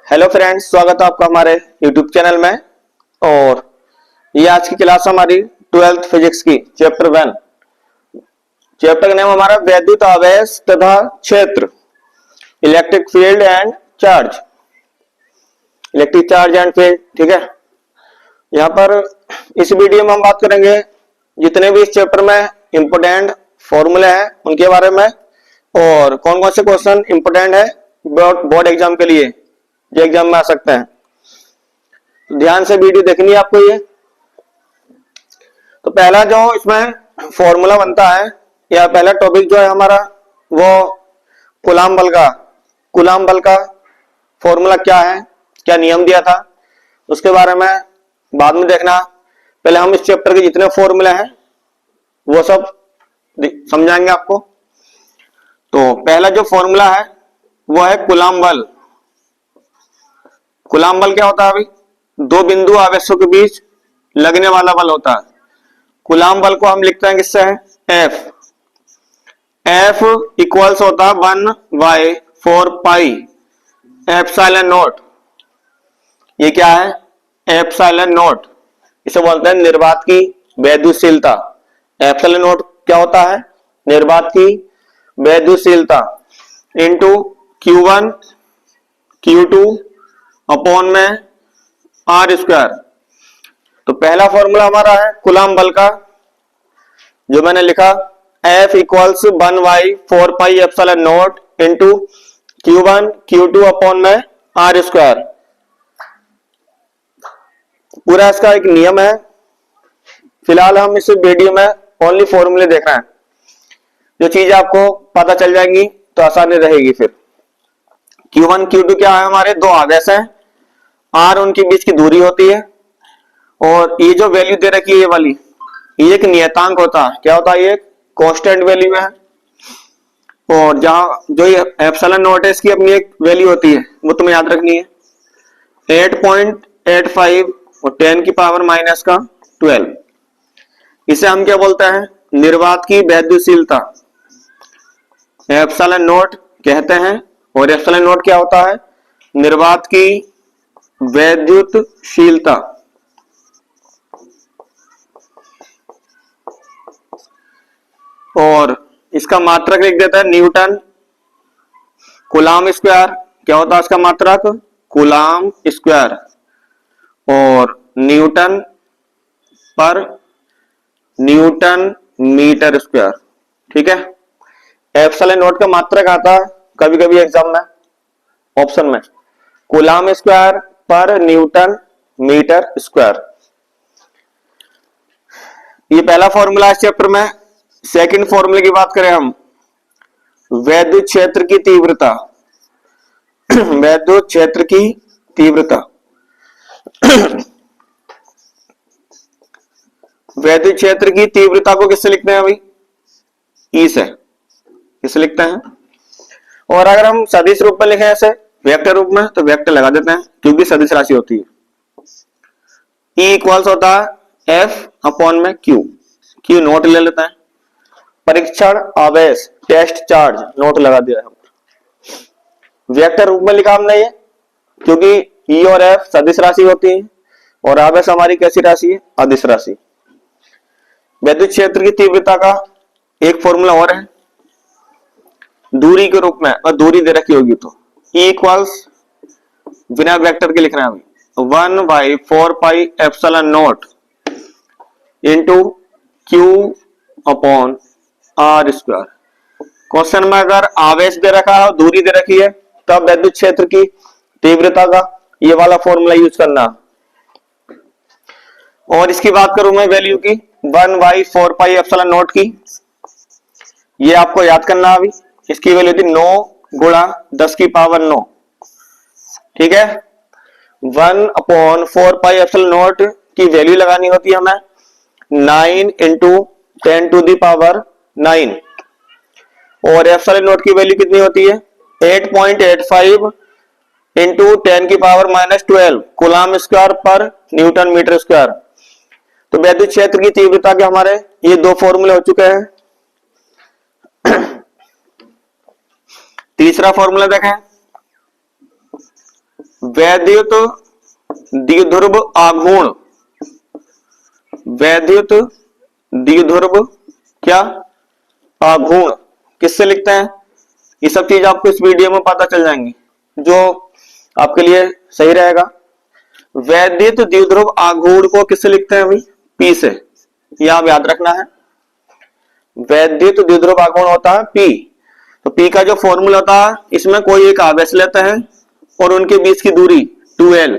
Hello friends, स्वागत है आपका हमारे यूट्यूब चैनल में। और ये आज की क्लास हमारी 12th फिजिक्स की चैप्टर 1। चैप्टर का नाम हमारा वैद्युत आवेश तथा क्षेत्र, electric field and charge, electric charge and field. ठीक है, यहाँ पर इस वीडियो में हम बात करेंगे जितने भी इस चैप्टर में इंपोर्टेंट फॉर्मूले हैं उनके बारे में, और कौन कौन से क्वेश्चन इंपोर्टेंट है बोर्ड एग्जाम के लिए जो एग्जाम में आ सकते हैं। तो ध्यान से वीडियो देखनी है आपको। ये तो पहला जो इसमें फॉर्मूला बनता है या पहला टॉपिक जो है हमारा वो कूलाम बल का फॉर्मूला क्या है, क्या नियम दिया था, उसके बारे में बाद में देखना। पहले हम इस चैप्टर के जितने फॉर्मूले हैं वो सब समझाएंगे आपको। तो पहला जो फॉर्मूला है वो है कूलाम बल। कूलाम बल क्या होता है? अभी दो बिंदु आवेशों के बीच लगने वाला बल होता है। कूलाम बल को हम लिखते हैं किससे? एफ इक्वल्स होता है 1/4 एप्सिलॉन नॉट। ये क्या है? Epsilon not. इसे बोलते हैं निर्वात की वैद्युतशीलता। एप्सिलॉन नॉट क्या होता है? निर्वात की वैद्युतशीलता इंटू Q1 Q2 अपॉन में R स्क्वायर। तो पहला फॉर्मूला हमारा है कूलाम बल का, जो मैंने लिखा F equals 1/4 epsilon not into Q1 Q2 upon में R स्क्वायर। पूरा इसका एक नियम है। फिलहाल हम इस वीडियो में ओनली फॉर्मूले देख रहे हैं। जो चीज आपको पता चल जाएंगी तो आसानी रहेगी। फिर Q1 Q2 क्या है? हमारे दो आवेश हैं, R उनके बीच की दूरी होती है, और ये जो वैल्यू दे रखी है ये वाली, ये एक नियतांक होता है। क्या होता है? ये कांस्टेंट वैल्यू है। और जहां जो ये एप्सिलॉन नॉट है इसकी अपनी एक वैल्यू होती है, वो तुम्हें याद रखनी है 8.85 और 10 की पावर -12। इसे हम क्या बोलते हैं? निर्वात की वैद्युतशीलता एप्सिलॉन नॉट कहते हैं। और एप्सिलॉन नॉट क्या होता है? निर्वात की वैद्युतशीलता। और इसका मात्रक लिख देता है न्यूटन कूलाम स्क्वायर। क्या होता है इसका मात्रक? Coulomb square. और न्यूटन पर न्यूटन मीटर स्क्वायर। ठीक है, एप्सिलॉन नॉट का मात्रक आता है कभी कभी एग्जाम में ऑप्शन में, कूलाम स्क्वायर पर न्यूटन मीटर स्क्वायर। ये पहला फॉर्मूला इस चैप्टर में। सेकंड फॉर्मूले की बात करें हम, वैद्युत क्षेत्र की तीव्रता। वैद्युत क्षेत्र की तीव्रता वैद्युत क्षेत्र की तीव्रता को किससे लिखते हैं? अभी ई से। किससे लिखते हैं? और अगर हम सदिश रूप में लिखें ऐसे वेक्टर रूप में, तो वेक्टर लगा देते हैं क्योंकि सदिश राशि होती है। E इक्वल्स होता है F अपॉन में Q नोट ले लेते हैं। परीक्षण आवेश टेस्ट चार्ज नोट लगा दिया है। वेक्टर रूप में लिखा हमने ये क्योंकि E और F सदिश राशि होती है और आवेश हमारी कैसी राशि है? अदिश राशि। वैद्युत क्षेत्र की तीव्रता का एक फॉर्मूला और है दूरी के रूप में, और दूरी दे रखी होगी तो E इक्वल्स बिना वेक्टर के लिखना है अभी 1/4 epsilon not into Q upon R square. Question में अगर आवेश दे रखा है और दूरी दे रखी है तब वैद्युत क्षेत्र की तीव्रता का ये वाला फॉर्मूला यूज करना। और इसकी बात करूं मैं वैल्यू की 1/4 एप्सिलॉन नॉट की, ये आपको याद करना। अभी इसकी वैल्यू थी 9 × 10 की पावर 9। ठीक है, 1/4 एप्सिलॉन नॉट की वैल्यू लगानी होती है हमें 9 × 10 टू दी पावर 9। और एप्सिलॉन नॉट की वैल्यू कितनी होती है? 8.85 × 10 की पावर -12 कूलाम स्क्वायर पर न्यूटन मीटर स्क्वायर। तो वैद्युत क्षेत्र की तीव्रता के हमारे ये दो फॉर्मूले हो चुके हैं। तीसरा फॉर्मूला देखें, वैद्युत द्विध्रुव आघूर्ण, वैद्युत द्विध्रुव क्या आघूर्ण किससे लिखते हैं? ये सब चीज आपको इस वीडियो में पता चल जाएंगी, जो आपके लिए सही रहेगा। वैद्युत द्विध्रुव आघूर्ण को किससे लिखते हैं भाई? पी से, ये आप याद रखना है। वैद्युत द्विध्रुव आघूर्ण होता है पी। तो पी का जो फॉर्मूला होता है, इसमें कोई एक आवेश लेते हैं और उनके बीच की दूरी 2l।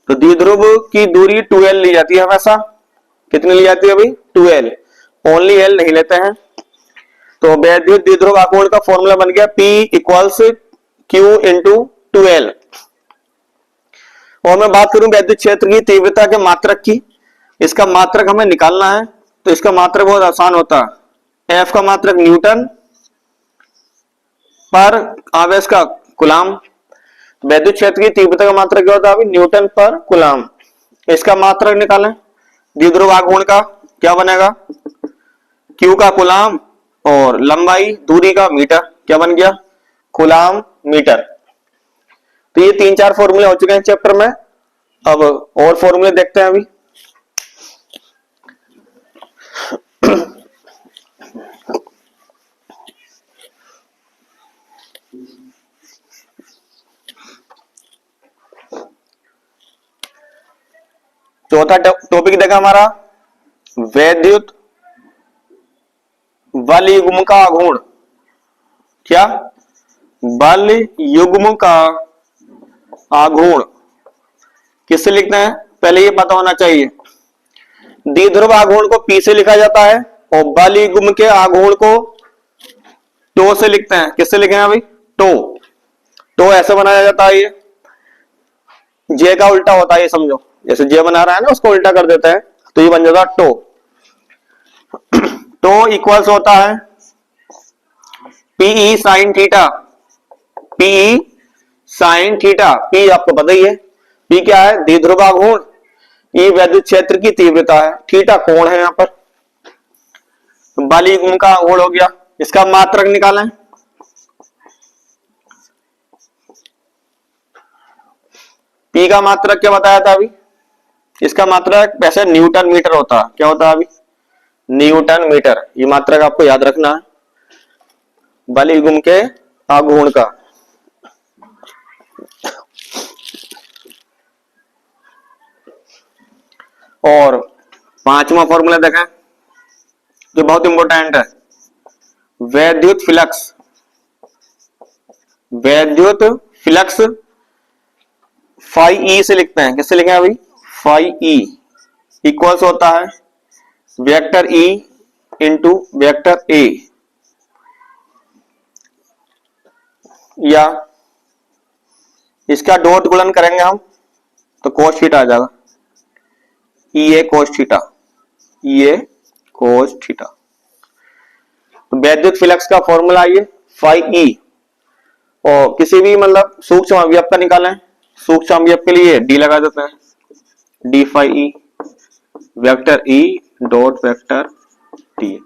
तो द्विध्रुव की दूरी 2l ली जाती है हमेशा। कितनी ली जाती है भाई? 2l, ओनली l नहीं लेते हैं। तो वैद्युत द्विध्रुव आघूर्ण का फॉर्मूला बन गया P equals Q into 2l। और मैं बात करूं वैद्युत क्षेत्र की तीव्रता के मात्रक की, इसका मात्रक हमें निकालना है। तो इसका मात्रक बहुत आसान होता है, F का मात्रक न्यूटन पर आवेश का कूलाम। वैद्युत क्षेत्र की तीव्रता का मात्रक क्या होता है? न्यूटन पर कूलाम। इसका मात्रक निकालें द्विध्रुव आघूर्ण का, क्या बनेगा? Q का कूलाम और लंबाई दूरी का मीटर, क्या बन गया? Coulomb metre. तो ये 3-4 फॉर्मूले हो चुके हैं चैप्टर में। अब और फॉर्मूले देखते हैं अभी। चौथा टॉपिक देखा हमारा वैद्युत बल युग्म का आघूर्ण। क्या? बल युग्म का आघूर्ण किससे लिखते हैं? पहले ये पता होना चाहिए। द्विध्रुव आघूर्ण को P से लिखा जाता है और बल युग्म के आघूर्ण को टो से लिखते हैं। किससे लिखे हैं भाई? टो। टो ऐसे बनाया जाता है, ये जे का उल्टा होता है, ये समझो। जैसे जे बना रहा है ना, उसको उल्टा कर देता है, तो ये बन जाता है टो। टो इक्वल्स होता है PE sine theta. PE sine theta, P आपको पता ही है। पी क्या है? द्विध्रुव आघूर्ण, ये वैद्युत क्षेत्र की तीव्रता है, थीटा कोण है यहां पर। बल युग्म का आघूर्ण हो गया। इसका मात्रक निकालें। पी का मात्रक क्या बताया था अभी? इसका मात्रक वैसे न्यूटन मीटर होता है। क्या होता है अभी? Newton metre. ये मात्रक आपको याद रखना है बल युग्म के आघूर्ण का। और 5वां फॉर्मूला देखें जो बहुत इंपॉर्टेंट है, वैद्युत फ्लक्स। वैद्युत फ्लक्स फाई ई से लिखते हैं। किससे लिखें अभी? फाई ई इक्वल्स होता है vector E into vector A, या इसका डॉट गुणन करेंगे हम तो कोस थीटा आ जाएगा। ई ए कोस थीटा, ई ए कोस थीटा। तो वैद्युत फ्लक्स का फॉर्मूला ये फाई ई। और किसी भी मतलब सूक्ष्म अवयव का निकालें, सूक्ष्म अवयव के लिए डी लगा देते हैं, D phi E vector E dot vector T.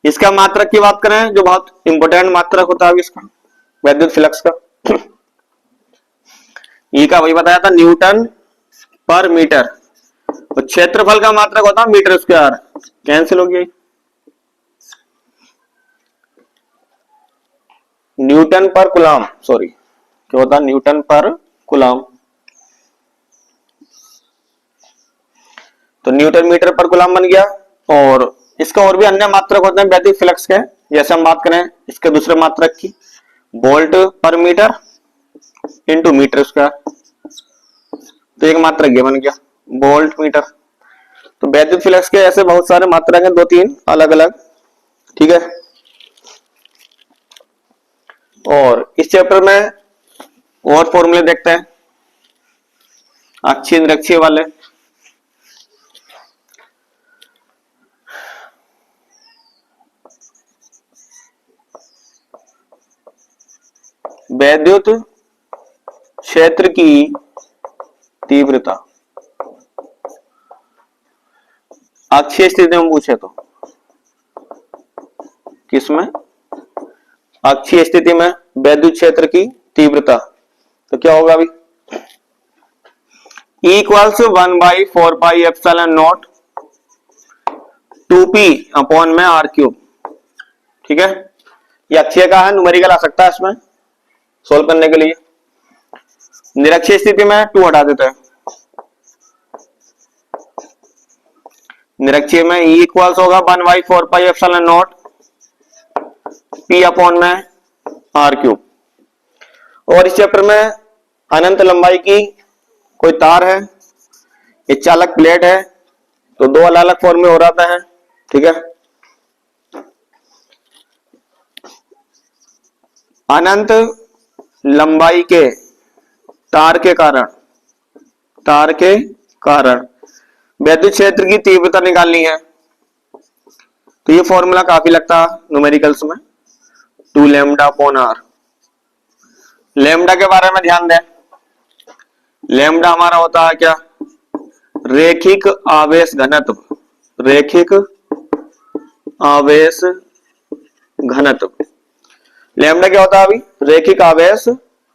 इसका मात्रक की बात करें, जो बहुत इंपॉर्टेंट मात्रक होता है इसका वैद्युत फ्लक्स का, ई का वही बताया था न्यूटन पर मीटर। तो क्षेत्रफल का मात्रक होता है मीटर स्क्वायर। कैंसिल हो गया, न्यूटन पर कूलाम, सॉरी क्या होता है? न्यूटन पर कूलाम। तो न्यूटन मीटर पर कूलाम बन गया। और इसका और भी अन्य मात्रक होते हैं वैद्युत फ्लक्स के। जैसे हम बात करें इसके दूसरे मात्रक की, वोल्ट पर मीटर इंटू मीटर स्क्वायर। तो एक मात्रक ये बन गया वोल्ट मीटर। तो वैद्युत फ्लक्स के ऐसे बहुत सारे मात्रक हैं, 2-3 अलग अलग। ठीक है। और इस चैप्टर में और फॉर्मूले देखते हैं अक्षीय निरक्षीय वाले। वैद्युत क्षेत्र की तीव्रता अक्षीय स्थिति में पूछे तो किसमें? अक्षीय स्थिति में वैद्युत क्षेत्र की तीव्रता। तो क्या होगा अभी, E इक्वल्स 1/4πε0 2p अपॉन में r³। ठीक है, ये अक्षय का है, न्यूमेरिकल आ सकता है इसमें सोल्व करने के लिए। निरक्षीय स्थिति में 2 हटा देते हैं। निरक्षीय में E इक्वल्स होगा 1/4πε0 p अपॉन में r³। और इस चैप्टर में अनंत लंबाई की कोई तार है, एक चालक प्लेट है, तो 2 अलग अलग फॉर्म में हो जाता है। ठीक है, अनंत लंबाई के तार के कारण विद्युत क्षेत्र की तीव्रता निकालनी है, तो ये फॉर्मूला काफी लगता है न्यूमेरिकल्स में, 2 लैम्डा अपॉन r। लैम्डा के बारे में ध्यान दें, लैम्डा हमारा होता है क्या, रेखिक आवेश घनत्व। रेखिक आवेश घनत्व, लैम्डा क्या होता है अभी, रेखिक आवेश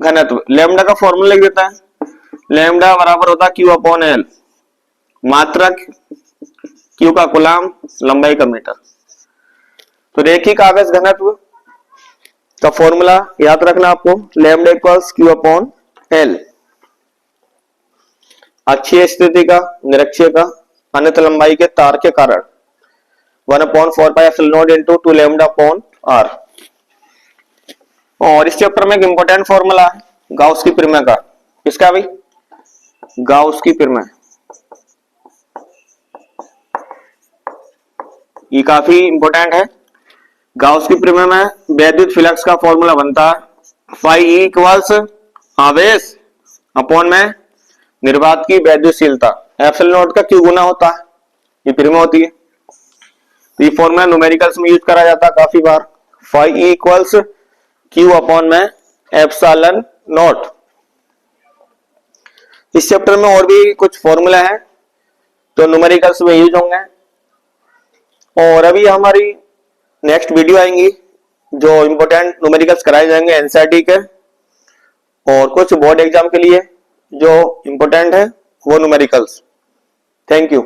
घनत्व। लैम्डा का फॉर्मूला लिख देता है, लैम्डा बराबर होता है Q अपॉन L, मात्रक Q का कूलाम, लंबाई का मीटर। तो रेखिक आवेश घनत्व का फॉर्मूला याद रखना आपको, lambda equals Q upon L। अक्षीय स्थिति का, निरक्षीय का, अनंत लंबाई के तार के कारण 1/4πε0 इंटू 2 लैम्डा अपॉन r। और इस चैप्टर में एक इंपॉर्टेंट फॉर्मूला है गाउस की प्रमेय का। किसका भाई, गाउस की प्रमेय। ये काफी इंपॉर्टेंट है। गाउस की प्रमेय में वैद्युत फ्लक्स का फॉर्मूला बनता है फाई E इक्वल्स आवेश अपॉन में निर्वात की वैद्युतशीलता, एप्सिलॉन का Q गुना होता है, ये प्रमेय होती है। तो ये फॉर्मूला न्यूमेरिकल्स में यूज करा जाता है काफी बार, phi E equals Q upon में एप्सिलॉन नॉट। इस चैप्टर में और भी कुछ फॉर्मूला है तो न्यूमेरिकल्स में यूज होंगे। और अभी हमारी नेक्स्ट वीडियो आएंगी जो इंपॉर्टेंट न्यूमेरिकल्स कराए जाएंगे एनसीईआरटी के, और कुछ बोर्ड एग्जाम के लिए जो इंपॉर्टेंट है वो न्यूमेरिकल्स। Thank you.